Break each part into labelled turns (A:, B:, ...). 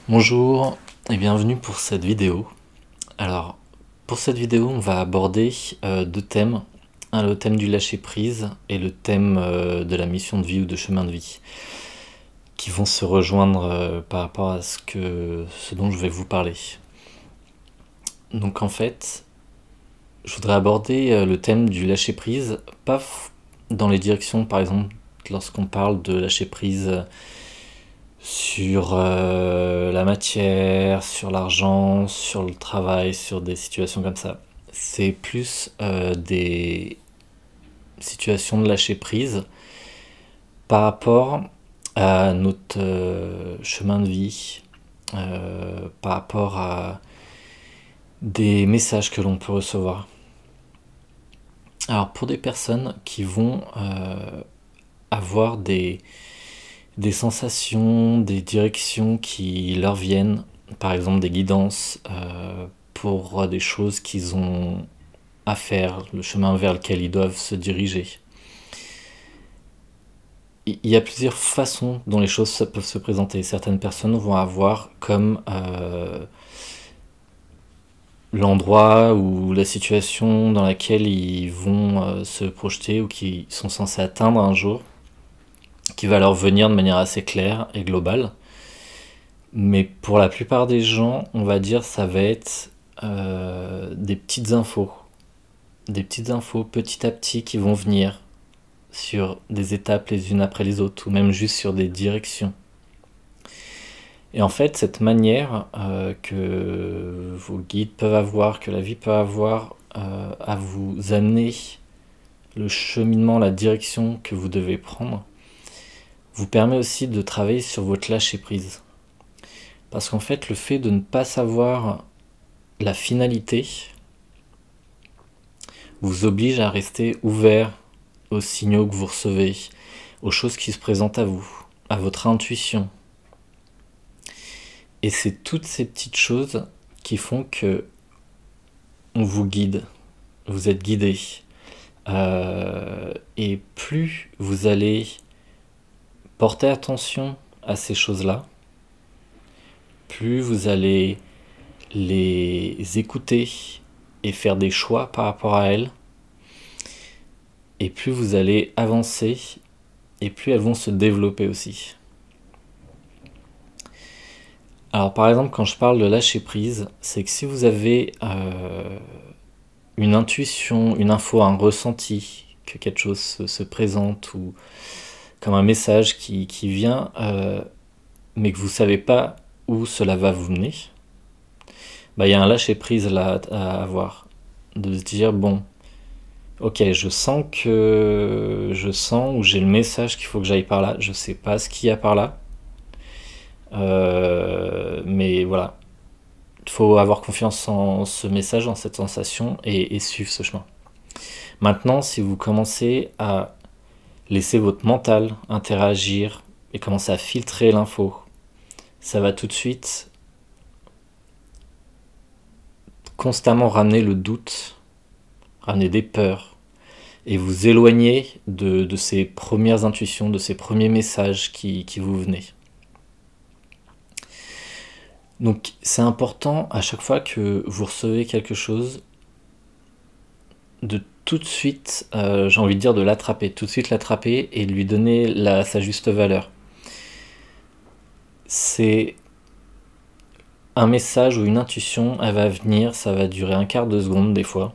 A: Bonjour et bienvenue pour cette vidéo. Alors, pour cette vidéo, on va aborder deux thèmes. Le thème du lâcher-prise et le thème de la mission de vie ou de chemin de vie, qui vont se rejoindre par rapport à ce dont je vais vous parler. Donc en fait, je voudrais aborder le thème du lâcher-prise, pas dans les directions, par exemple, lorsqu'on parle de lâcher-prise sur la matière, sur l'argent, sur le travail, sur des situations comme ça. C'est plus des situations de lâcher prise par rapport à notre chemin de vie, par rapport à des messages que l'on peut recevoir. Alors pour des personnes qui vont avoir des sensations, des directions qui leur viennent, par exemple des guidances pour des choses qu'ils ont à faire, le chemin vers lequel ils doivent se diriger. Il y a plusieurs façons dont les choses peuvent se présenter. Certaines personnes vont avoir comme l'endroit ou la situation dans laquelle ils vont se projeter ou qu'ils sont censés atteindre un jour, qui va leur venir de manière assez claire et globale. Mais pour la plupart des gens, on va dire, ça va être des petites infos. Des petites infos petit à petit qui vont venir sur des étapes les unes après les autres, ou même juste sur des directions. Et en fait, cette manière que vos guides peuvent avoir, que la vie peut avoir, à vous amener le cheminement, la direction que vous devez prendre, vous permet aussi de travailler sur votre lâcher-prise. Parce qu'en fait, le fait de ne pas savoir la finalité vous oblige à rester ouvert aux signaux que vous recevez, aux choses qui se présentent à vous, à votre intuition. Et c'est toutes ces petites choses qui font que on vous guide, vous êtes guidé. Et plus vous allez porter attention à ces choses-là, plus vous allez les écouter et faire des choix par rapport à elles, et plus vous allez avancer, et plus elles vont se développer aussi. Alors par exemple, quand je parle de lâcher prise, c'est que si vous avez une intuition, une info, un ressenti, que quelque chose se présente, ou comme un message qui vient, mais que vous ne savez pas où cela va vous mener, il y a un lâcher prise là à avoir. De se dire, bon, ok, je sens ou j'ai le message qu'il faut que j'aille par là, je sais pas ce qu'il y a par là, mais voilà, il faut avoir confiance en ce message, en cette sensation, et suivre ce chemin. Maintenant, si vous commencez à laisser votre mental interagir et commencer à filtrer l'info, ça va tout de suite constamment ramener le doute, ramener des peurs, et vous éloigner de ces premières intuitions, de ces premiers messages qui vous venaient. Donc c'est important à chaque fois que vous recevez quelque chose de tout de suite, j'ai envie de dire de l'attraper, tout de suite l'attraper et lui donner sa juste valeur. C'est un message ou une intuition, elle va venir, ça va durer un quart de seconde des fois.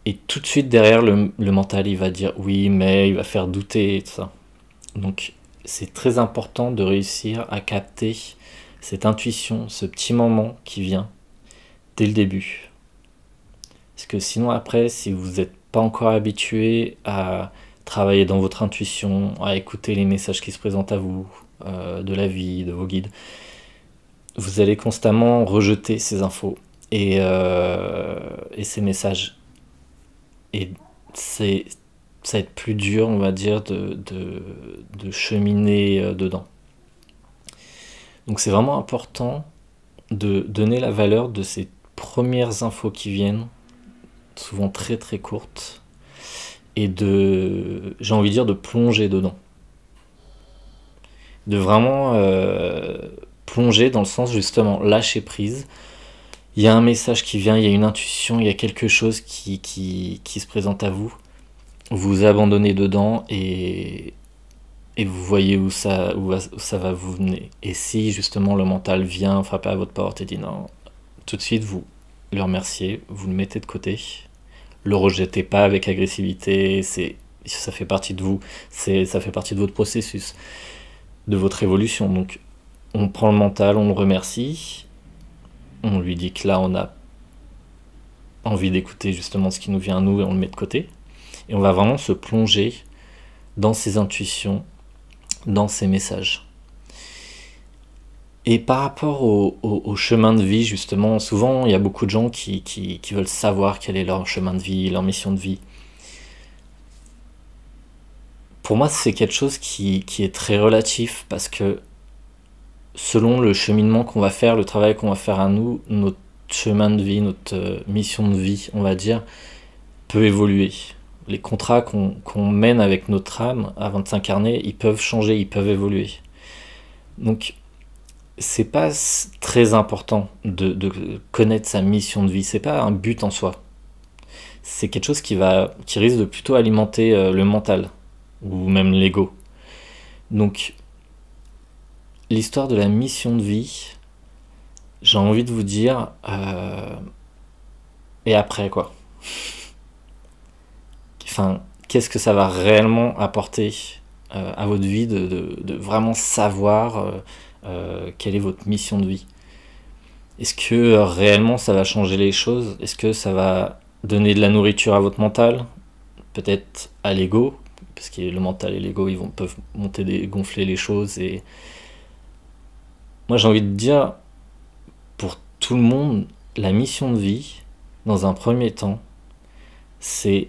A: Et tout de suite derrière, le mental, il va dire oui, mais il va faire douter et tout ça. Donc c'est très important de réussir à capter cette intuition, ce petit moment qui vient dès le début. Parce que sinon après, si vous n'êtes pas encore habitué à travailler dans votre intuition, à écouter les messages qui se présentent à vous, de la vie, de vos guides, vous allez constamment rejeter ces infos et ces messages. Et ça va être plus dur, on va dire, de cheminer dedans. Donc c'est vraiment important de donner la valeur de ces premières infos qui viennent, souvent très très courtes, et j'ai envie de dire, de plonger dedans. de vraiment plonger dans le sens justement lâcher prise. Il y a un message qui vient, il y a une intuition, il y a quelque chose qui se présente à vous. Vous vous abandonnez dedans et vous voyez où ça va vous mener. Et si justement le mental vient frapper à votre porte et dit non, tout de suite vous le remerciez, vous le mettez de côté, le rejetez pas avec agressivité, ça fait partie de vous, ça fait partie de votre processus, de votre évolution. Donc on prend le mental, on le remercie, on lui dit que là on a envie d'écouter justement ce qui nous vient à nous et on le met de côté. Et on va vraiment se plonger dans ses intuitions, dans ses messages. Et par rapport au chemin de vie, justement, souvent il y a beaucoup de gens qui veulent savoir quel est leur chemin de vie, leur mission de vie. Pour moi, c'est quelque chose qui est très relatif parce que selon le cheminement qu'on va faire, le travail qu'on va faire à nous, notre chemin de vie, notre mission de vie, on va dire, peut évoluer. Les contrats qu'on mène avec notre âme avant de s'incarner, ils peuvent changer, ils peuvent évoluer. Donc, c'est pas très important de connaître sa mission de vie, c'est pas un but en soi. C'est quelque chose qui risque de plutôt alimenter le mental, ou même l'ego. Donc, l'histoire de la mission de vie, j'ai envie de vous dire, et après quoi. Enfin, qu'est-ce que ça va réellement apporter à votre vie de vraiment savoir quelle est votre mission de vie? Est-ce que réellement ça va changer les choses? Est-ce que ça va donner de la nourriture à votre mental? Peut-être à l'ego, parce que le mental et l'ego peuvent gonfler les choses. Et moi j'ai envie de dire, pour tout le monde, la mission de vie, dans un premier temps, c'est,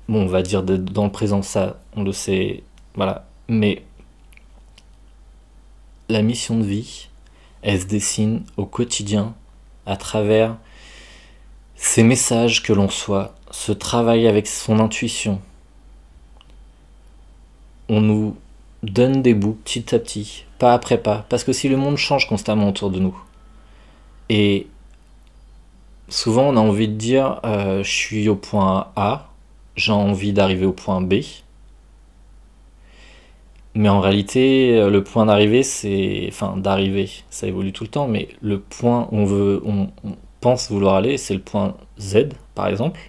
A: bon, on va dire dans le présent, ça, on le sait, voilà, mais la mission de vie, elle se dessine au quotidien, à travers ces messages que l'on reçoit, ce travail avec son intuition. On nous donne des bouts petit à petit, pas après pas, parce que si le monde change constamment autour de nous, et souvent on a envie de dire je suis au point A, j'ai envie d'arriver au point B, mais en réalité le point d'arrivée d'arriver, ça évolue tout le temps, mais le point où on pense vouloir aller, c'est le point Z par exemple,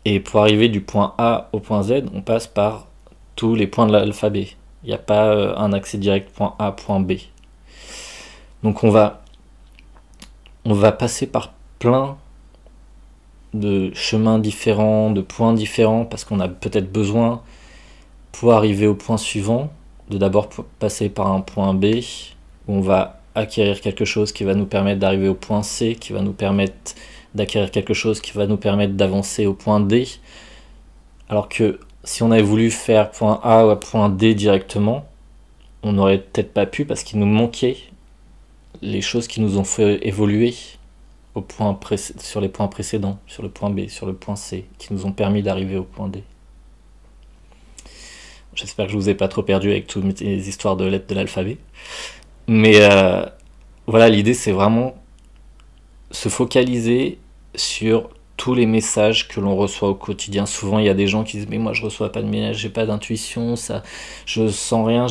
A: et pour arriver du point A au point Z, on passe par tous les points de l'alphabet. Il n'y a pas un accès direct point A, point B. Donc on va passer par plein de chemins différents, de points différents, parce qu'on a peut-être besoin, pour arriver au point suivant, de d'abord passer par un point B, où on va acquérir quelque chose qui va nous permettre d'arriver au point C, qui va nous permettre d'acquérir quelque chose qui va nous permettre d'avancer au point D. Alors que si on avait voulu faire point A ou point D directement, on n'aurait peut-être pas pu, parce qu'il nous manquait les choses qui nous ont fait évoluer sur les points précédents, sur le point B, sur le point C, qui nous ont permis d'arriver au point D. J'espère que je vous ai pas trop perdu avec toutes mes histoires de lettres de l'alphabet. Mais voilà, l'idée c'est vraiment se focaliser sur tous les messages que l'on reçoit au quotidien. Souvent il y a des gens qui disent mais moi je reçois pas de messages, j'ai pas d'intuition, ça, je sens rien.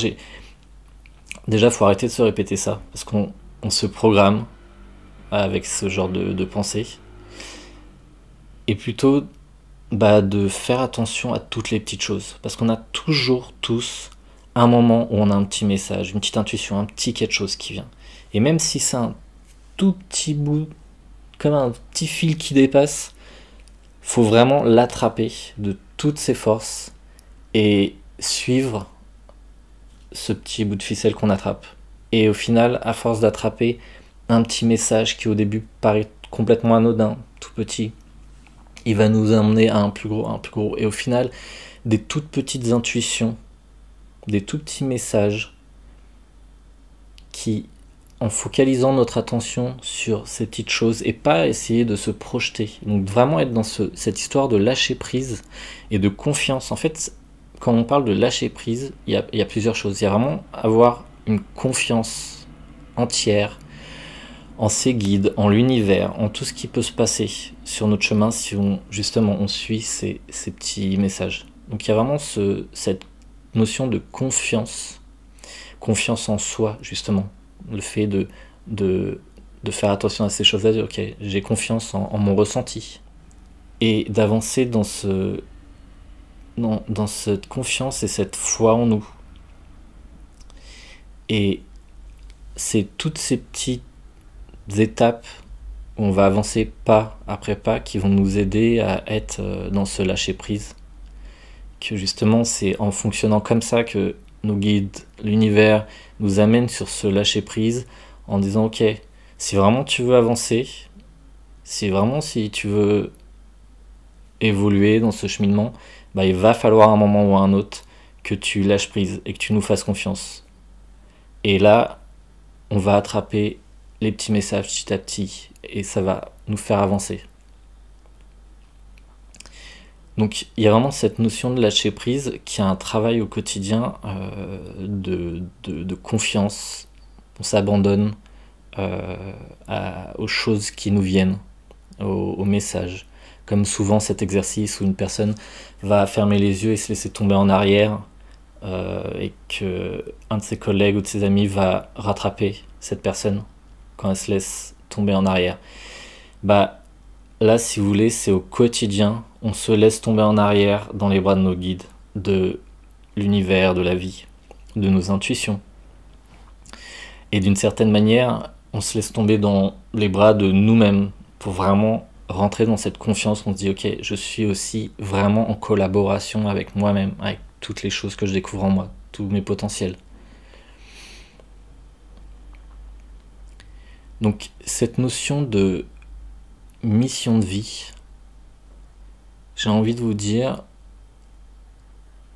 A: Déjà faut arrêter de se répéter ça, parce qu'on se programme avec ce genre de pensée, et plutôt de faire attention à toutes les petites choses, parce qu'on a toujours tous un moment où on a un petit message, une petite intuition, un petit quelque chose qui vient, et même si c'est un tout petit bout, comme un petit fil qui dépasse, faut vraiment l'attraper de toutes ses forces et suivre ce petit bout de ficelle qu'on attrape. Et au final, à force d'attraper un petit message qui au début paraît complètement anodin, tout petit, il va nous emmener à un plus gros. Et au final, des toutes petites intuitions, des tout petits messages qui, en focalisant notre attention sur ces petites choses et pas essayer de se projeter, donc vraiment être dans cette histoire de lâcher prise et de confiance. En fait, quand on parle de lâcher prise, il y a plusieurs choses. Il y a vraiment avoir une confiance entière en ses guides, en l'univers, en tout ce qui peut se passer sur notre chemin si justement on suit ces petits messages. Donc il y a vraiment cette notion de confiance en soi, justement. Le fait de faire attention à ces choses-là, de ok, j'ai confiance en mon ressenti. Et d'avancer dans cette confiance et cette foi en nous. Et c'est toutes ces petites étapes où on va avancer pas après pas qui vont nous aider à être dans ce lâcher-prise. Que justement, c'est en fonctionnant comme ça que nos guides, l'univers, nous amènent sur ce lâcher-prise en disant ok, si vraiment tu veux avancer, si tu veux évoluer dans ce cheminement, bah, il va falloir un moment ou un autre que tu lâches prise et que tu nous fasses confiance. Et là, on va attraper les petits messages petit à petit et ça va nous faire avancer. Donc il y a vraiment cette notion de lâcher prise qui a un travail au quotidien de confiance. On s'abandonne aux choses qui nous viennent, aux messages. Comme souvent cet exercice où une personne va fermer les yeux et se laisser tomber en arrière et que un de ses collègues ou de ses amis va rattraper cette personne quand elle se laisse tomber en arrière. Bah là, si vous voulez, c'est au quotidien, on se laisse tomber en arrière dans les bras de nos guides, de l'univers, de la vie, de nos intuitions. Et d'une certaine manière, on se laisse tomber dans les bras de nous-mêmes pour vraiment rentrer dans cette confiance. On se dit ok, je suis aussi vraiment en collaboration avec moi-même, avec toutes les choses que je découvre en moi, tous mes potentiels. Donc cette notion de mission de vie, j'ai envie de vous dire,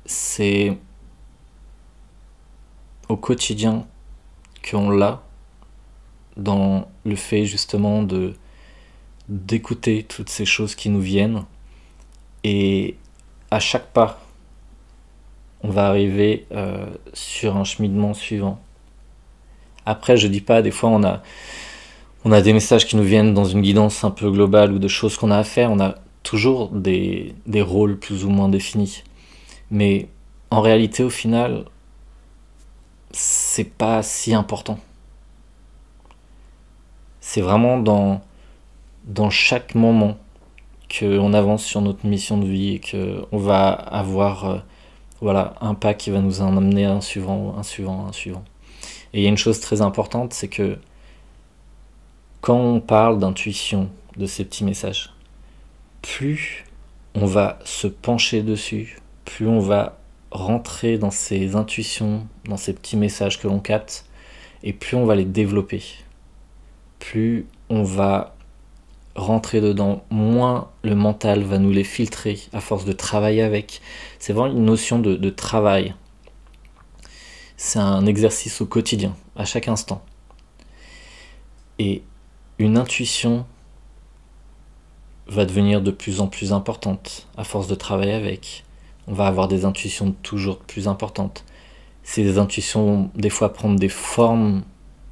A: c'est au quotidien qu'on l'a, dans le fait justement d'écouter toutes ces choses qui nous viennent, et à chaque pas on va arriver sur un cheminement suivant. Après, je dis pas, des fois on a des messages qui nous viennent dans une guidance un peu globale ou de choses qu'on a à faire, on a toujours des rôles plus ou moins définis. Mais en réalité, au final, c'est pas si important. C'est vraiment dans chaque moment qu'on avance sur notre mission de vie et qu'on va avoir un pas qui va nous en amener un suivant, un suivant, un suivant. Et il y a une chose très importante, c'est que quand on parle d'intuition, de ces petits messages, plus on va se pencher dessus, plus on va rentrer dans ces intuitions, dans ces petits messages que l'on capte, et plus on va les développer. Plus on va rentrer dedans, moins le mental va nous les filtrer à force de travailler avec. C'est vraiment une notion de travail. C'est un exercice au quotidien, à chaque instant. Et une intuition va devenir de plus en plus importante à force de travailler avec. On va avoir des intuitions toujours plus importantes. Ces intuitions vont des fois prendre des formes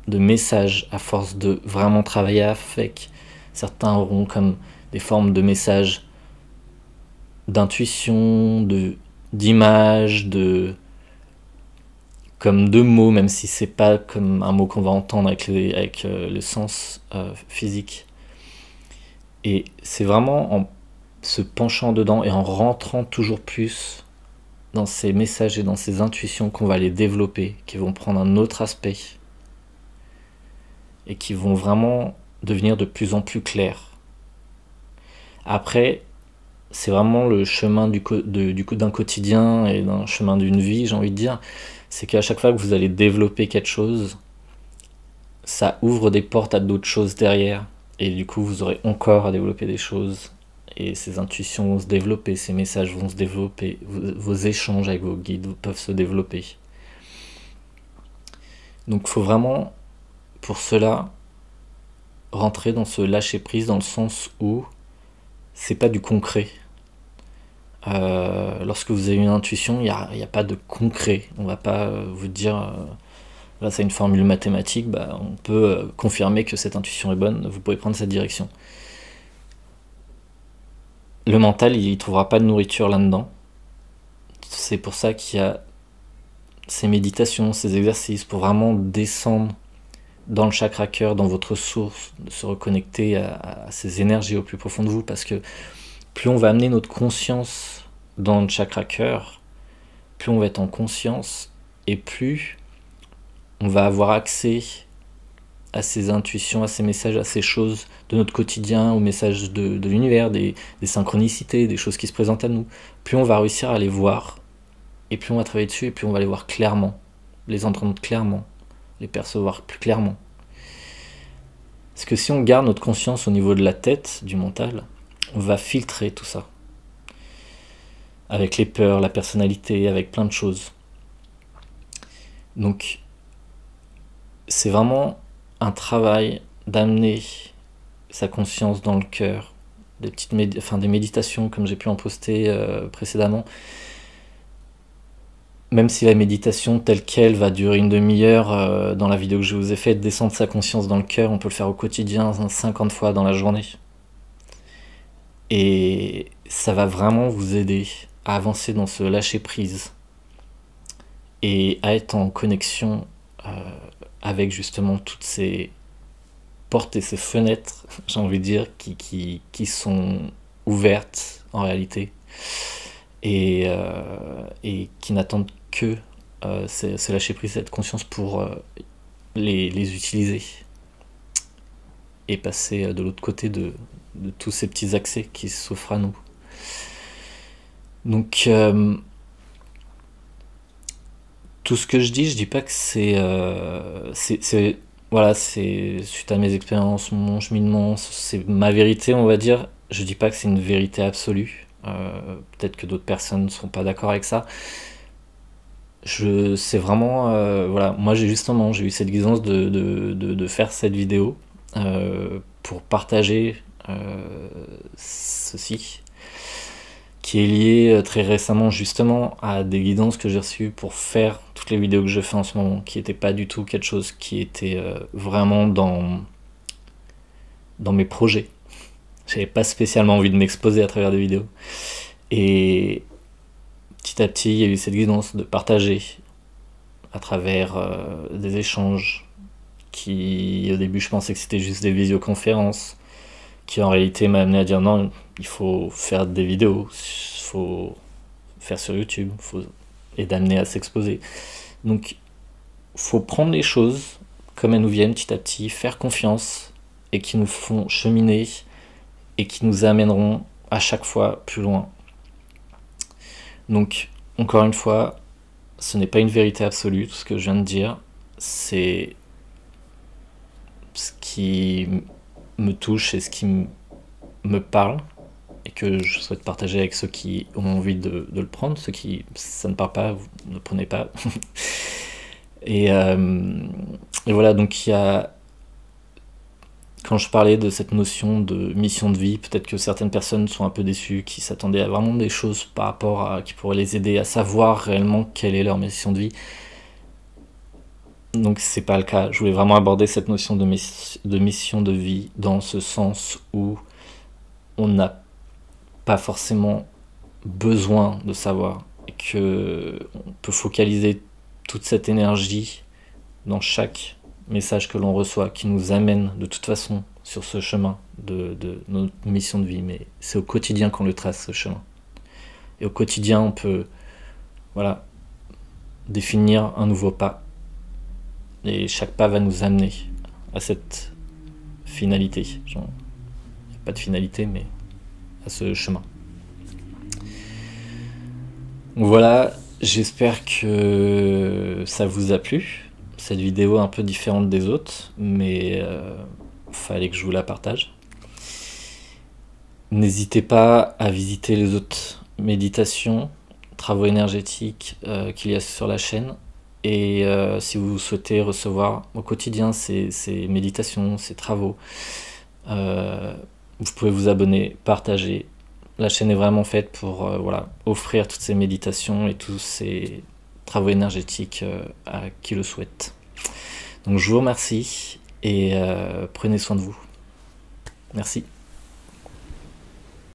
A: de messages à force de vraiment travailler avec. Certains auront comme des formes de messages d'intuition, d'images, comme de mots, même si c'est pas comme un mot qu'on va entendre avec le sens physique. Et c'est vraiment en se penchant dedans et en rentrant toujours plus dans ces messages et dans ces intuitions qu'on va les développer, qui vont prendre un autre aspect et qui vont vraiment devenir de plus en plus clairs. Après, c'est vraiment le chemin d'un quotidien et d'un chemin d'une vie, j'ai envie de dire. C'est qu'à chaque fois que vous allez développer quelque chose, ça ouvre des portes à d'autres choses derrière. Et du coup, vous aurez encore à développer des choses. Et ces intuitions vont se développer, ces messages vont se développer, vos échanges avec vos guides peuvent se développer. Donc il faut vraiment, pour cela, rentrer dans ce lâcher prise, dans le sens où c'est pas du concret. lorsque vous avez une intuition, il n'y a pas de concret. On va pas vous dire, grâce à une formule mathématique, bah, on peut confirmer que cette intuition est bonne, vous pouvez prendre cette direction. Le mental, il ne trouvera pas de nourriture là-dedans. C'est pour ça qu'il y a ces méditations, ces exercices, pour vraiment descendre dans le chakra cœur, dans votre source, de se reconnecter à ces énergies au plus profond de vous, parce que plus on va amener notre conscience dans le chakra cœur, plus on va être en conscience, et plus on va avoir accès à ces intuitions, à ces messages, à ces choses de notre quotidien, aux messages de l'univers, des synchronicités, des choses qui se présentent à nous. Plus on va réussir à les voir, et plus on va travailler dessus, et plus on va les voir clairement, les entendre clairement, les percevoir plus clairement. Parce que si on garde notre conscience au niveau de la tête, du mental, on va filtrer tout ça. Avec les peurs, la personnalité, avec plein de choses. Donc, c'est vraiment un travail d'amener sa conscience dans le cœur. Des méditations, comme j'ai pu en poster précédemment. Même si la méditation telle qu'elle va durer une demi-heure dans la vidéo que je vous ai faite, descendre sa conscience dans le cœur, on peut le faire au quotidien 50 fois dans la journée. Et ça va vraiment vous aider à avancer dans ce lâcher-prise et à être en connexion avec justement toutes ces portes et ces fenêtres, j'ai envie de dire, qui sont ouvertes en réalité et qui n'attendent que ce lâcher-prise, cette conscience pour les utiliser et passer de l'autre côté de tous ces petits accès qui s'offrent à nous. Donc tout ce que je dis pas que c'est voilà, c'est suite à mes expériences, mon cheminement, c'est ma vérité, on va dire. Je dis pas que c'est une vérité absolue. Peut-être que d'autres personnes ne seront pas d'accord avec ça. C'est vraiment voilà, moi j'ai eu cette guidance de faire cette vidéo pour partager ceci, qui est lié très récemment justement à des guidances que j'ai reçues pour faire toutes les vidéos que je fais en ce moment, qui n'étaient pas du tout quelque chose qui était vraiment dans mes projets. J'avais pas spécialement envie de m'exposer à travers des vidéos. Et petit à petit, il y a eu cette guidance de partager à travers des échanges qui, au début, je pensais que c'était juste des visioconférences, qui en réalité m'a amené à dire non, il faut faire des vidéos, il faut faire sur YouTube, et d'amener à s'exposer. Donc, il faut prendre les choses comme elles nous viennent petit à petit, faire confiance, et qui nous font cheminer, et qui nous amèneront à chaque fois plus loin. Donc, encore une fois, ce n'est pas une vérité absolue, tout ce que je viens de dire, c'est ce qui me touche et ce qui me parle, et que je souhaite partager avec ceux qui ont envie de le prendre. Ceux qui ça ne parle pas, vous ne prenez pas. et voilà, donc il y a, quand je parlais de cette notion de mission de vie, peut-être que certaines personnes sont un peu déçues, qui s'attendaient à vraiment des choses par rapport à, qui pourraient les aider à savoir réellement quelle est leur mission de vie. Donc c'est pas le cas. Je voulais vraiment aborder cette notion de mission de vie dans ce sens où on n'a pas forcément besoin de savoir, et que on peut focaliser toute cette énergie dans chaque message que l'on reçoit, qui nous amène de toute façon sur ce chemin de notre mission de vie. Mais c'est au quotidien qu'on le trace, ce chemin. Et au quotidien, on peut voilà, définir un nouveau pas. Et chaque pas va nous amener à cette finalité. Genre, pas de finalité, mais à ce chemin. Donc voilà, j'espère que ça vous a plu. Cette vidéo un peu différente des autres, mais fallait que je vous la partage. N'hésitez pas à visiter les autres méditations, travaux énergétiques qu'il y a sur la chaîne. Et si vous souhaitez recevoir au quotidien ces méditations, ces travaux, vous pouvez vous abonner, partager, La chaîne est vraiment faite pour voilà, offrir toutes ces méditations et tous ces travaux énergétiques à qui le souhaite. Donc je vous remercie et prenez soin de vous. Merci.